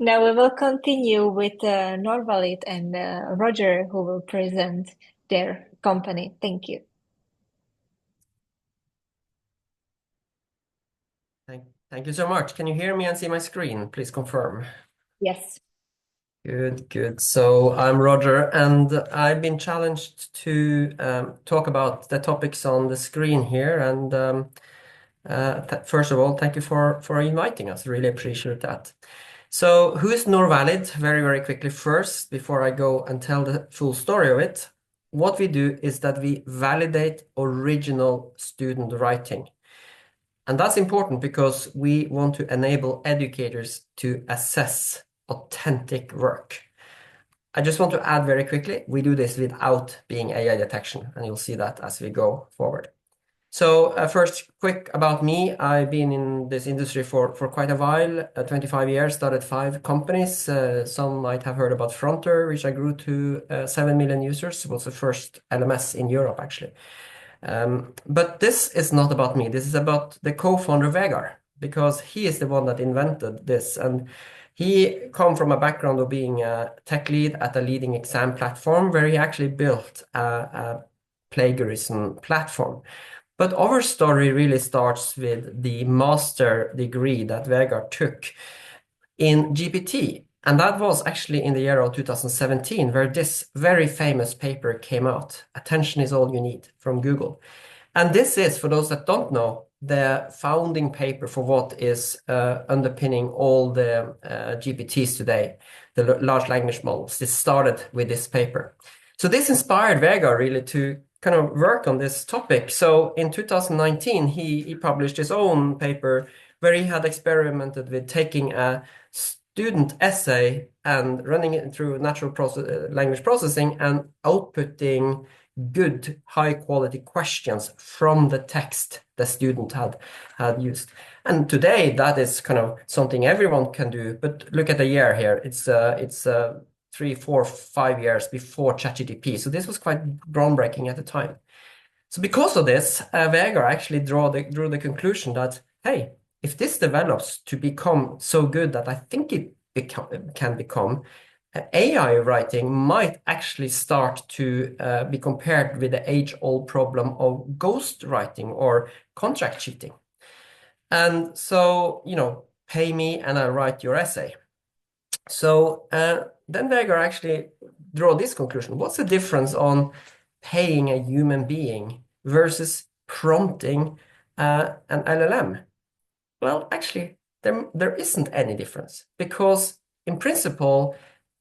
Now we will continue with NORVALID and Roger, who will present their company. Thank you. Thank you so much. Can you hear me and see my screen? Please confirm. Yes. Good, good. So I'm Roger, and I've been challenged to talk about the topics on the screen here. And first of all, thank you for inviting us. Really appreciate that. So who is NORVALID? Very, very quickly first, before I go and tell the full story of it. What we do is that we validate original student writing. And that's important because we want to enable educators to assess authentic work. I just want to add very quickly, we do this without being AI detection, and you'll see that as we go forward. So first, quick about me. I've been in this industry for quite a while, 25 years, started 5 companies. Some might have heard about Fronter, which I grew to 7 million users. It was the first LMS in Europe, actually. But this is not about me. This is about the co-founder Vegard, because he is the one that invented this. And he come from a background of being a tech lead at a leading exam platform where he actually built a plagiarism platform. But our story really starts with the master degree that Vegard took in GPT. And that was actually in the year of 2017, where this very famous paper came out, Attention is All You Need, from Google. And this is, for those that don't know, the founding paper for what is underpinning all the GPTs today, the large language models. This started with this paper. So this inspired Vegard really to kind of work on this topic. So in 2019, he published his own paper where he had experimented with taking a student essay and running it through natural language processing and outputting good, high-quality questions from the text the student had used. And today, that is kind of something everyone can do. But look at the year here. It's 3, 4, 5 years before ChatGPT. So this was quite groundbreaking at the time. So because of this, Vegard actually drew the conclusion that, hey, if this develops to become so good that I think it can become, AI writing might actually start to be compared with the age-old problem of ghost writing or contract cheating. And so, pay me and I'll write your essay. So then Vegard actually draw this conclusion. What's the difference on paying a human being versus prompting an LLM? Well, actually, there isn't any difference because in principle,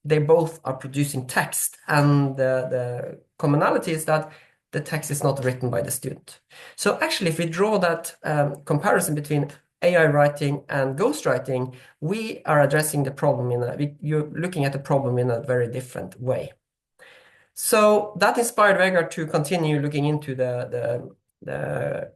they both are producing text, and the commonality is that the text is not written by the student. So actually, if we draw that comparison between AI writing and ghostwriting, we are addressing the problem you're looking at the problem in a very different way. So that inspired Vegard to continue looking into the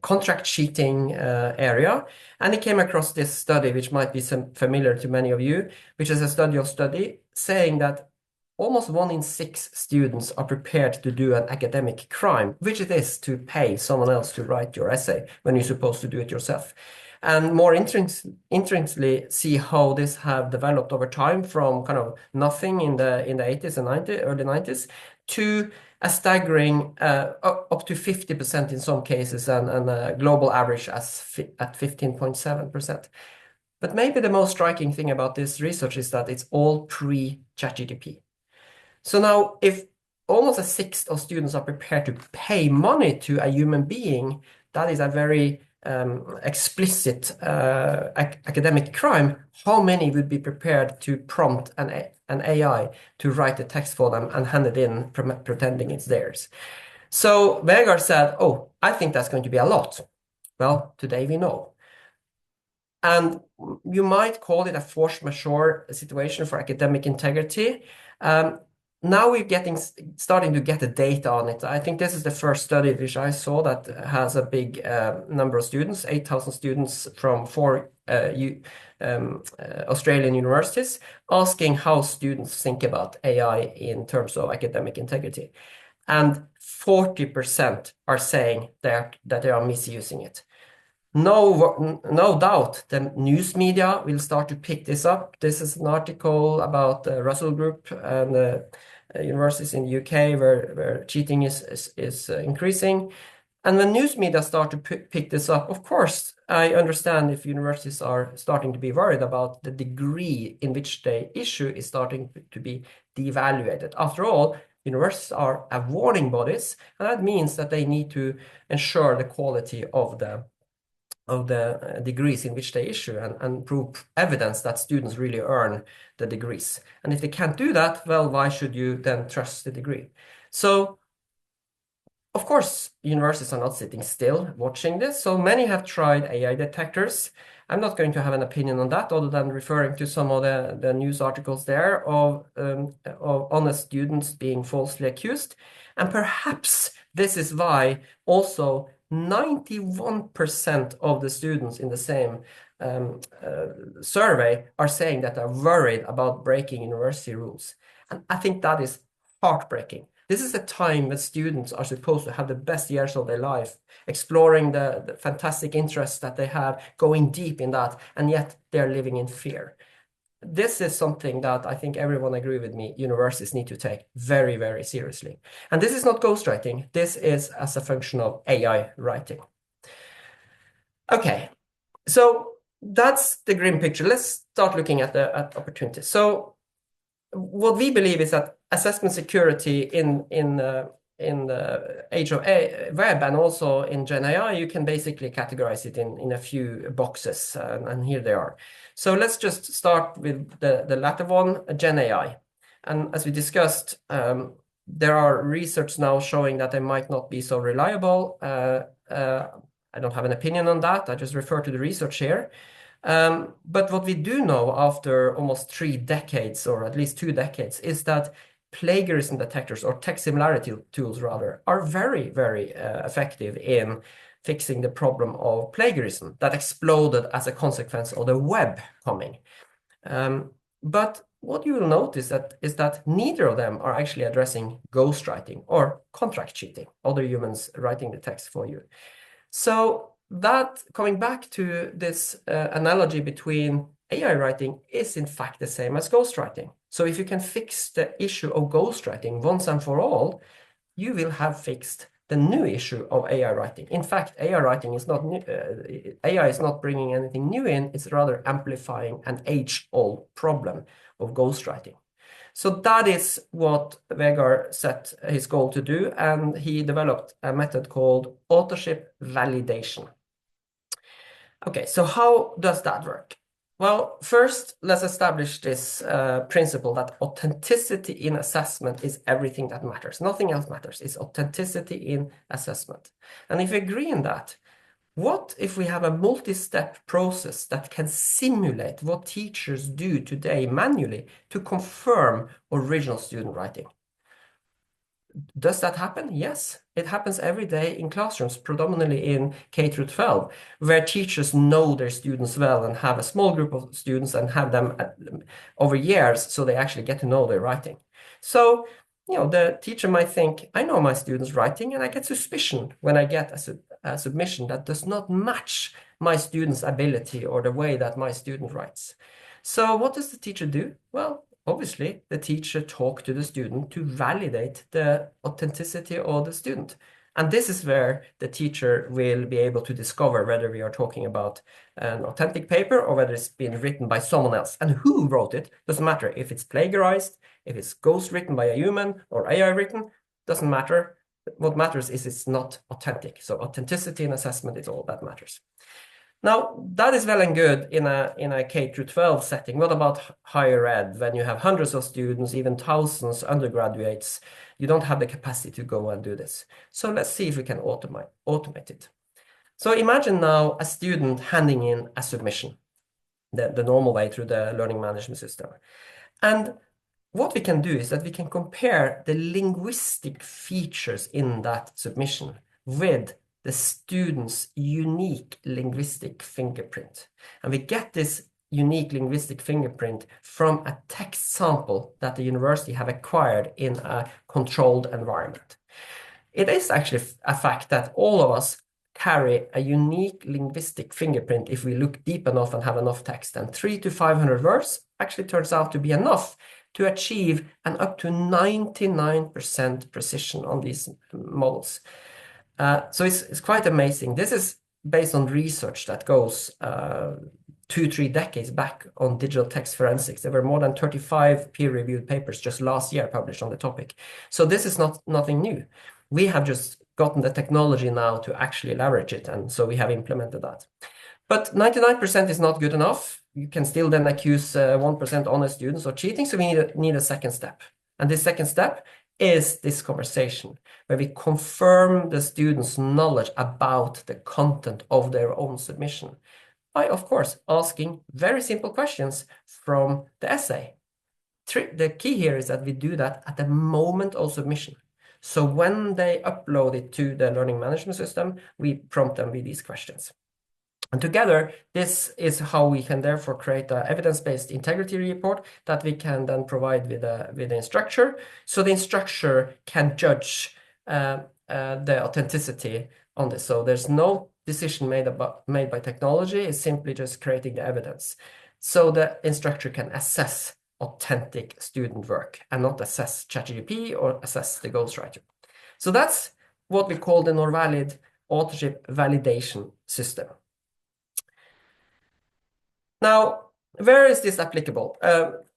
contract cheating area. And he came across this study, which might be familiar to many of you, which is a study saying that almost 1 in 6 students are prepared to do an academic crime, which it is to pay someone else to write your essay when you're supposed to do it yourself. And more interestingly, see how this have developed over time from kind of nothing in the 80s and early 90s to a staggering up to 50% in some cases and a global average at 15.7%. But maybe the most striking thing about this research is that it's all pre-ChatGPT. So now if almost a sixth of students are prepared to pay money to a human being, that is a very explicit academic crime. How many would be prepared to prompt an AI to write the text for them and hand it in, pretending it's theirs? So Vegard said, oh, I think that's going to be a lot. Well, today we know. And you might call it a force majeure situation for academic integrity. Now we're starting to get the data on it. I think this is the first study which I saw that has a big number of students, 8,000 students from 4 Australian universities, asking how students think about AI in terms of academic integrity. And 40% are saying that they are misusing it. No doubt the news media will start to pick this up. This is an article about the Russell Group and universities in the UK where cheating is increasing. And when news media start to pick this up, of course, I understand if universities are starting to be worried about the degree in which the issue is starting to be devaluated. After all, universities are awarding bodies, and that means that they need to ensure the quality of the degrees in which they issue and prove evidence that students really earn the degrees. And if they can't do that, well, why should you then trust the degree? So of course, universities are not sitting still watching this, so many have tried AI detectors. I'm not going to have an opinion on that other than referring to some of the news articles there of honest students being falsely accused. And perhaps this is why also 91% of the students in the same survey are saying that they're worried about breaking university rules. And I think that is heartbreaking. This is a time when students are supposed to have the best years of their life, exploring the fantastic interests that they have, going deep in that, and yet they're living in fear. This is something that I think everyone agree with me, universities need to take very, very seriously. And this is not ghostwriting. This is as a function of AI writing. Okay, so that's the grim picture. Let's start looking at the opportunities. So what we believe is that assessment security in the age of web and also in Gen AI, you can basically categorize it in a few boxes, and here they are. So let's just start with the latter one, Gen AI. And as we discussed, there are research now showing that they might not be so reliable. I don't have an opinion on that. I just refer to the research here. But what we do know after almost 3 decades, or at least 2 decades, is that plagiarism detectors, or text similarity tools rather, are very, very effective in fixing the problem of plagiarism that exploded as a consequence of the web coming. But what you will notice is that neither of them are actually addressing ghostwriting or contract cheating, other humans writing the text for you. So that, coming back to this analogy between AI writing, is in fact the same as ghostwriting. So if you can fix the issue of ghostwriting once and for all, you will have fixed the new issue of AI writing. In fact, AI writing is not new, AI is not bringing anything new in, it's rather amplifying an age-old problem of ghostwriting. So that is what Vegard set his goal to do, and he developed a method called authorship validation. Okay, so how does that work? Well, first, let's establish this principle that authenticity in assessment is everything that matters. Nothing else matters. It's authenticity in assessment. And if we agree on that, what if we have a multi-step process that can simulate what teachers do today manually to confirm original student writing? Does that happen? Yes, it happens every day in classrooms, predominantly in K through 12, where teachers know their students well and have a small group of students and have them over years so they actually get to know their writing. So, the teacher might think, I know my students' writing, and I get suspicion when I get a submission that does not match my student's ability or the way that my student writes. So what does the teacher do? Well, obviously, the teacher talks to the student to validate the authenticity of the student. And this is where the teacher will be able to discover whether we are talking about an authentic paper or whether it's been written by someone else. And who wrote it doesn't matter. If it's plagiarized, if it's ghost written by a human or AI written, doesn't matter. What matters is it's not authentic. So authenticity in assessment is all that matters. Now, that is well and good in a K through 12 setting. What about higher ed? When you have hundreds of students, even thousands undergraduates, you don't have the capacity to go and do this. So let's see if we can automate it. So imagine now a student handing in a submission, the normal way through the learning management system. And what we can do is that we can compare the linguistic features in that submission with the student's unique linguistic fingerprint. And we get this unique linguistic fingerprint from a text sample that the university have acquired in a controlled environment. It is actually a fact that all of us carry a unique linguistic fingerprint if we look deep enough and have enough text. And 300 to 500 words actually turns out to be enough to achieve an up to 99% precision on these models. So it's quite amazing. This is based on research that goes 2-3 decades back on digital text forensics. There were more than 35 peer-reviewed papers just last year published on the topic. So this is nothing new. We have just gotten the technology now to actually leverage it, and so we have implemented that. But 99% is not good enough. You can still then accuse 1% honest students of cheating, so we need a second step. And this second step is this conversation, where we confirm the students' knowledge about the content of their own submission by, of course, asking very simple questions from the essay. The key here is that we do that at the moment of submission. So when they upload it to the learning management system, we prompt them with these questions. And together, this is how we can therefore create an evidence-based integrity report that we can then provide with the instructor. So the instructor can judge the authenticity on this. So there's no decision made by technology. It's simply just creating the evidence. So the instructor can assess authentic student work and not assess ChatGPT or assess the ghostwriter. So that's what we call the NORVALID authorship validation system. Now, where is this applicable?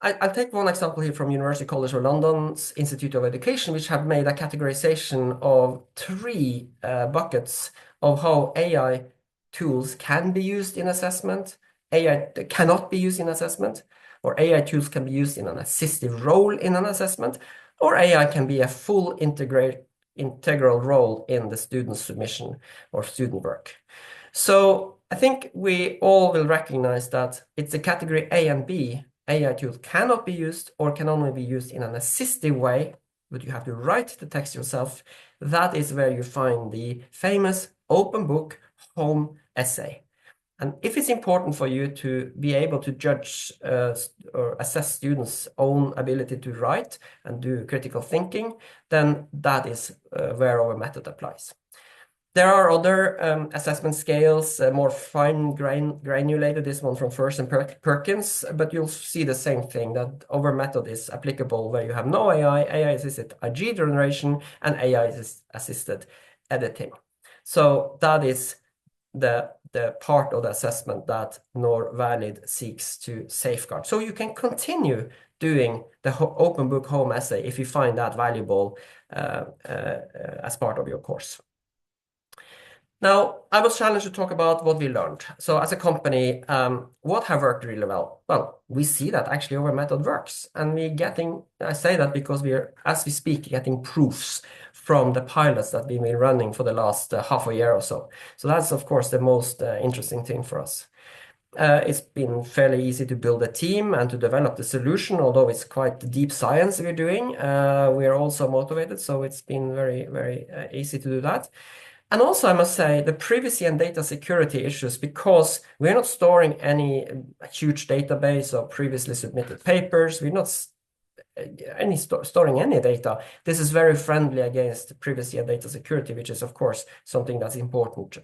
I'll take one example here from University College London's Institute of Education, which have made a categorization of 3 buckets of how AI tools can be used in assessment, AI cannot be used in assessment, or AI tools can be used in an assistive role in an assessment, or AI can be a full integral role in the student's submission or student work. So I think we all will recognize that it's a category A and B. AI tools cannot be used or can only be used in an assistive way, but you have to write the text yourself. That is where you find the famous open book home essay. And if it's important for you to be able to judge or assess students' own ability to write and do critical thinking, then that is where our method applies. There are other assessment scales, more fine-granulated, this one from First and Perkins, but you'll see the same thing, that our method is applicable where you have no AI-assisted IG generation, and AI-assisted editing. So that is the part of the assessment that NORVALID seeks to safeguard. So you can continue doing the open book home essay if you find that valuable as part of your course. Now, I was challenged to talk about what we learned. So as a company, what have worked really well? Well, we see that actually our method works. And I say that because as we speak, getting proofs from the pilots that we've been running for the last half a year or so. So that's, of course, the most interesting thing for us. It's been fairly easy to build a team and to develop the solution, although it's quite deep science we're doing. We are also motivated, so it's been very, very easy to do that. And also, I must say, the privacy and data security issues, because we're not storing any huge database of previously submitted papers, we're not storing any data. This is very friendly against privacy and data security, which is, of course, something that's important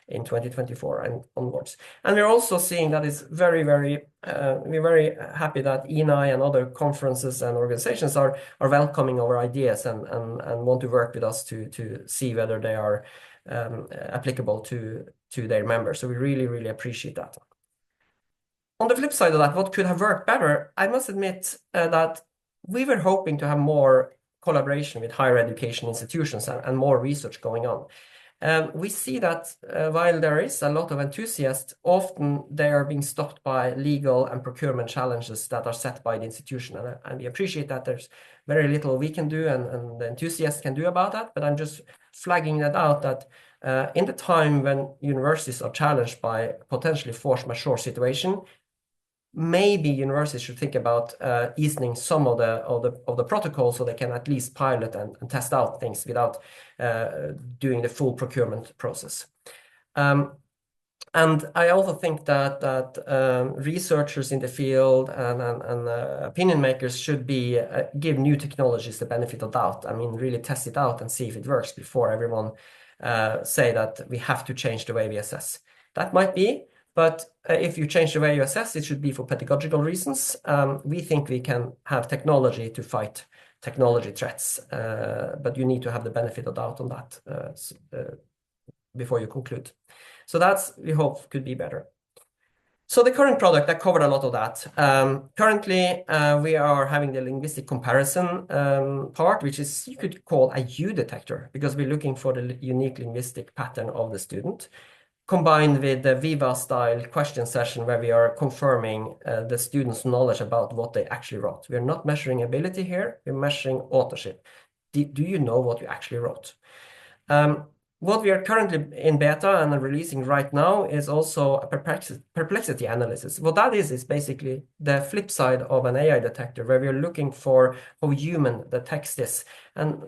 in 2024 and onwards. And we're also seeing that it's we're very happy that ENAI and other conferences and organizations are welcoming our ideas and want to work with us to see whether they are applicable to their members. So we really, really appreciate that. On the flip side of that, what could have worked better? I must admit that we were hoping to have more collaboration with higher education institutions and more research going on. We see that while there is a lot of enthusiasts, often they are being stopped by legal and procurement challenges that are set by the institution. And we appreciate that there's very little we can do and the enthusiasts can do about that. But I'm just flagging that out, that in the time when universities are challenged by potentially force majeure situation, maybe universities should think about easing some of the protocols so they can at least pilot and test out things without doing the full procurement process. And I also think that researchers in the field and opinion makers should give new technologies the benefit of doubt. I mean, really test it out and see if it works before everyone say that we have to change the way we assess. That might be, but if you change the way you assess, it should be for pedagogical reasons. We think we can have technology to fight technology threats, but you need to have the benefit of doubt on that before you conclude. So that's, we hope, could be better. So the current product, I covered a lot of that. Currently, we are having the linguistic comparison part, which is, you could call a U detector, because we're looking for the unique linguistic pattern of the student, combined with the Viva-style question session, where we are confirming the student's knowledge about what they actually wrote. We are not measuring ability here, we're measuring authorship. Do you know what you actually wrote? What we are currently in beta and releasing right now is also a perplexity analysis. What that is basically the flip side of an AI detector, where we are looking for how human the text is. And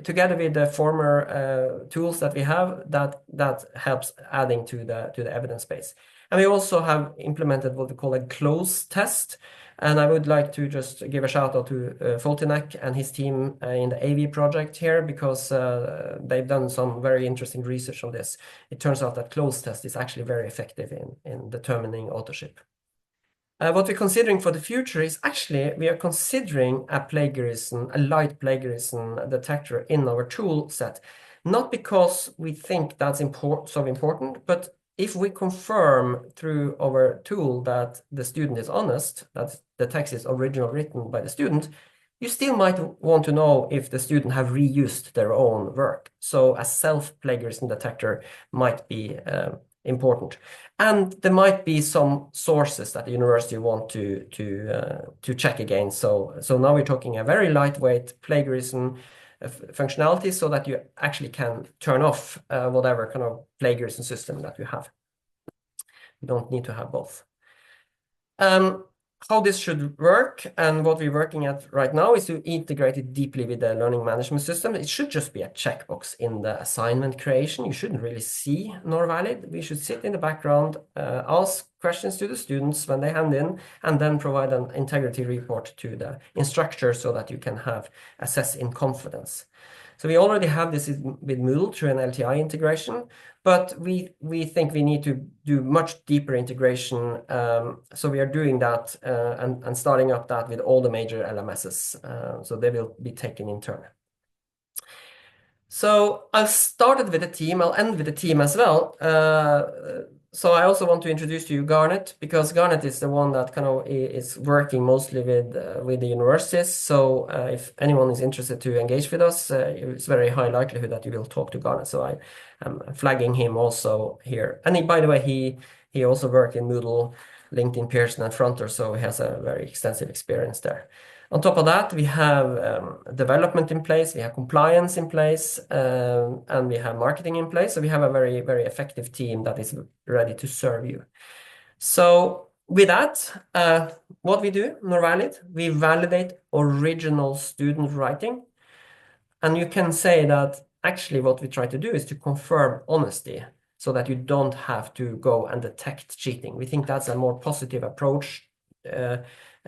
together with the former tools that we have, that helps adding to the evidence base. And we also have implemented what we call a close test. And I would like to just give a shout out to Foltinek and his team in the AV project here, because they've done some very interesting research on this. It turns out that close test is actually very effective in determining authorship. What we're considering for the future is actually, we are considering a plagiarism, a light plagiarism detector in our tool set. Not because we think that's so important, but if we confirm through our tool that the student is honest, that the text is originally written by the student, you still might want to know if the student have reused their own work. So a self-plagiarism detector might be important. And there might be some sources that the university want to check again. So now we're talking a very lightweight plagiarism functionality, so that you actually can turn off whatever kind of plagiarism system that you have. You don't need to have both. How this should work and what we're working at right now is to integrate it deeply with the learning management system. It should just be a checkbox in the assignment creation. You shouldn't really see NORVALID. We should sit in the background, ask questions to the students when they hand in, and then provide an integrity report to the instructor, so that you can assess in confidence. So we already have this with Moodle through an LTI integration, but we think we need to do much deeper integration. So we are doing that and starting up that with all the major LMSs. So they will be taken in turn. So I started with a team, I'll end with a team as well. So I also want to introduce to you Garnet, because Garnet is the one that kind of is working mostly with the universities. So if anyone is interested to engage with us, it's very high likelihood that you will talk to Garnet. So I am flagging him also here. And by the way, he also worked in Moodle, LinkedIn, Pearson, and Fronter, so he has a very extensive experience there. On top of that, we have development in place, we have compliance in place, and we have marketing in place. So we have a very, very effective team that is ready to serve you. So with that, what we do, NORVALID, we validate original student writing. And you can say that actually what we try to do is to confirm honesty, so that you don't have to go and detect cheating. We think that's a more positive approach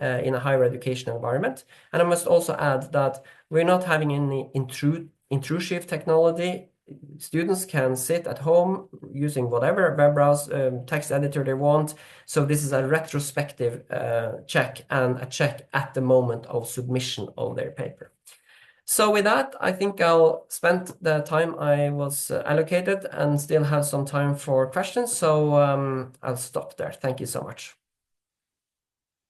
in a higher education environment. And I must also add that we're not having any intrusive technology. Students can sit at home using whatever web browser, text editor they want. So this is a retrospective check, and a check at the moment of submission of their paper. So with that, I think I'll spend the time I was allocated and still have some time for questions. So I'll stop there. Thank you so much.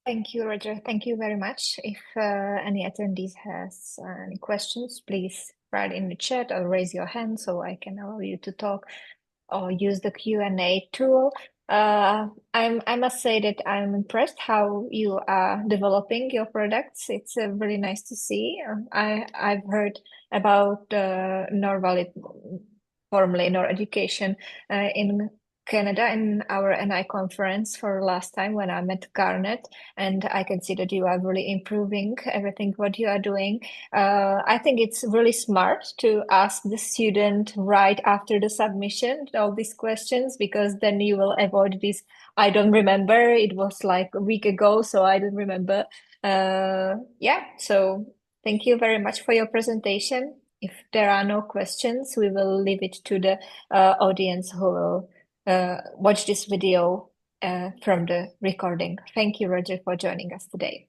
Thank you, Roger. Thank you very much. If any attendees has any questions, please write in the chat or raise your hand so I can allow you to talk, or use the Q&A tool. I must say that I'm impressed how you are developing your products. It's really nice to see. I've heard about NORVALID, formerly Nor Education, in Canada in our NI conference for last time when I met Garnet, and I can see that you are really improving everything what you are doing. I think it's really smart to ask the student right after the submission all these questions, because then you will avoid this. I don't remember. It was like a week ago, so I don't remember. Yeah, so thank you very much for your presentation. if there are no questions, we will leave it to the audience who will watch this video from the recording. Thank you, Roger, for joining us today.